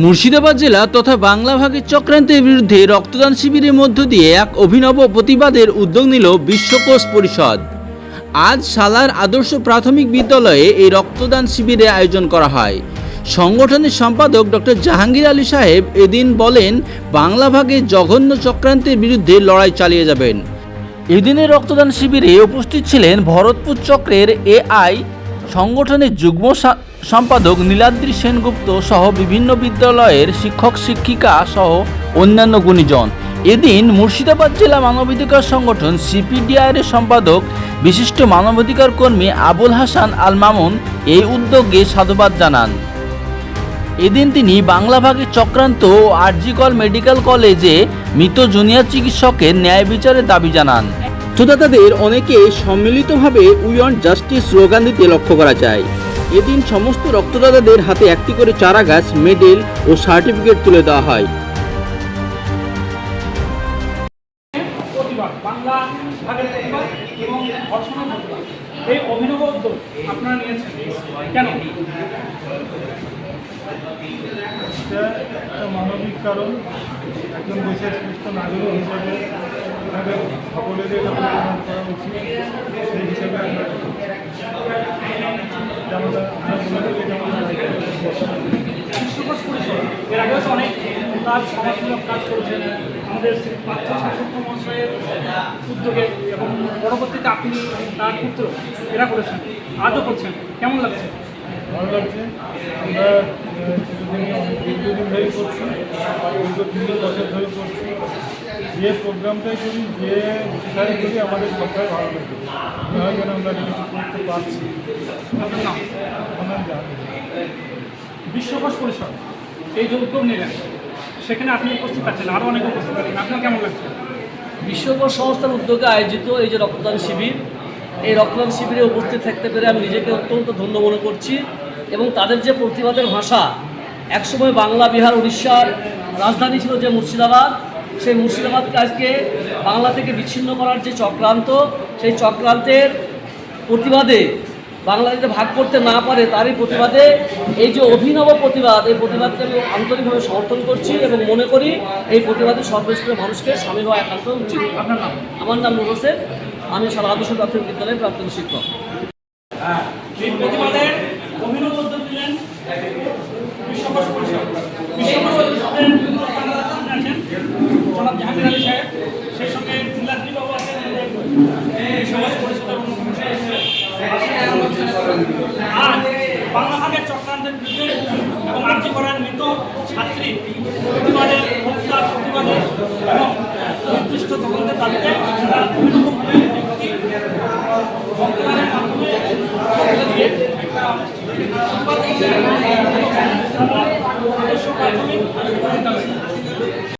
মুর্শিদাবাদ জেলা তথা বাংলা ভাগের চক্রান্তের বিরুদ্ধে রক্তদান শিবিরের মধ্য দিয়ে এক অভিনব প্রতিবাদের উদ্যোগ নিল বিশ্বকোষ পরিষদ। আজ সালার আদর্শ প্রাথমিক বিদ্যালয়ে এই রক্তদান শিবিরের আয়োজন করা হয়। সংগঠনের সম্পাদক ডক্টর জাহাঙ্গীর আলী সাহেব এদিন বলেন, বাংলা ভাগের জঘন্য চক্রান্তের বিরুদ্ধে লড়াই চালিয়ে যাবেন। এদিনের রক্তদান শিবিরে উপস্থিত ছিলেন ভরতপুর চক্রের এআই সংগঠনের যুগ্ম সম্পাদক নীলাদ্রি সেনগুপ্ত সহ বিভিন্ন বিদ্যালয়ের শিক্ষক শিক্ষিকা সহ অন্যান্য গুণীজন। এদিন মুর্শিদাবাদ জেলা মানবাধিকার সংগঠন সিপিডিআর এর সম্পাদক বিশিষ্ট মানবাধিকার কর্মী আবুল হাসান আল মামুন এই উদ্যোগে সাধুবাদ জানান। এদিন তিনি বাংলা ভাগের চক্রান্ত ও আরজিকর মেডিকেল কলেজে মৃত জুনিয়র চিকিৎসকের ন্যায় বিচারের দাবি জানান। রক্তদাতাদের অনেকে সম্মিলিতভাবে উই ওয়ান্ট জাস্টিস স্লোগান দিতে লক্ষ্য করা যায়। এদিন সমস্ত রক্তদাতাদের হাতে একটি করে চারা গাছ, মেডেল ও সার্টিফিকেট তুলে দেওয়া হয়। এই অভিনব উদ্যোগ আপনারা নিয়েছেন কেন? একটা মানবিক কারণ, একজন দেশের সুস্থ নাগরিক হিসাবে আমাদের সকলেরই এটা পরিচালনা করা উচিত। সেই হিসাবে বিশ্বকোষ পরিষদ এর আগেও অনেক কাজ, সমাজমূলক কাজ করেছেন আমাদের প্রাচ্য শাসক মহাশয়ের উদ্যোগে, এবং পরবর্তীতে আপনি তার পুত্র এরা করেছেন, আজও করছেন। কেমন লাগছে? ভালো লাগছে। আমরা দীর্ঘদিন ধরে করছি, দীর্ঘ 3 বছর ধরে করছি। যে প্রোগ্রামটাই করি, যে বিষয় করি, আমাদের সবাই ভালো লাগে। হয় যেন আমরা কিছু করতে পারছি। বিশ্বকোষ পরিষদ এই যে উদ্যোগ নিলেন, সেখানে আপনি উপস্থিত আছেন, আরও অনেকে উপস্থিত আছেন, আপনার কেমন লাগছে? বিশ্বকোষ সংস্থার উদ্যোগে আয়োজিত এই যে রক্তদান শিবির, এই রক্তদান শিবিরে উপস্থিত থাকতে পেরে আমি নিজেকে অত্যন্ত ধন্য মনে করছি। এবং তাদের যে প্রতিবাদের ভাষা, একসময় বাংলা, বিহার, উড়িষ্যার রাজধানী ছিল যে মুর্শিদাবাদ, সেই মুর্শিদাবাদকে আজকে বাংলা থেকে বিচ্ছিন্ন করার যে চক্রান্ত, সেই চক্রান্তের প্রতিবাদে বাংলাদেশে ভাগ করতে না পারে, তারই প্রতিবাদে এই যে অভিনব প্রতিবাদ, এই প্রতিবাদকে আমি আন্তরিকভাবে সমর্থন করছি এবং মনে করি এই প্রতিবাদে সর্বস্তরের মানুষকে সামিল হওয়া একান্ত উচিত। আপনার নাম? আমার নাম নুর হোসেন, আমি সারা আদর্শ প্রাথমিক বিদ্যালয়ের প্রাক্তন শিক্ষক। এই প্রতিবাদের অভিনব উদ্যোগ নিলেন বিশ্বকোষ পরিষদ। বিশ্বকোষ পরিষদের আছেন জনাব জাহাঙ্গীর আলী সাহেব, সেই সঙ্গে নীলাদ্রি বাবু আছেন, বিশ্বকোষ পরিষদের অন্যতম সদস্য। আর বাংলা ভাগের চক্রান্তের বিরুদ্ধে এবং আর্জি করার মৃত ছাত্রী প্রতিবাদের, হত্যার প্রতিবাদে এবং নির্দিষ্ট তদন্তের দাবিতে রক্তদানের মাধ্যমে দিয়ে একটা প্রতিবাদ প্রাথমিক বিদ্যালয়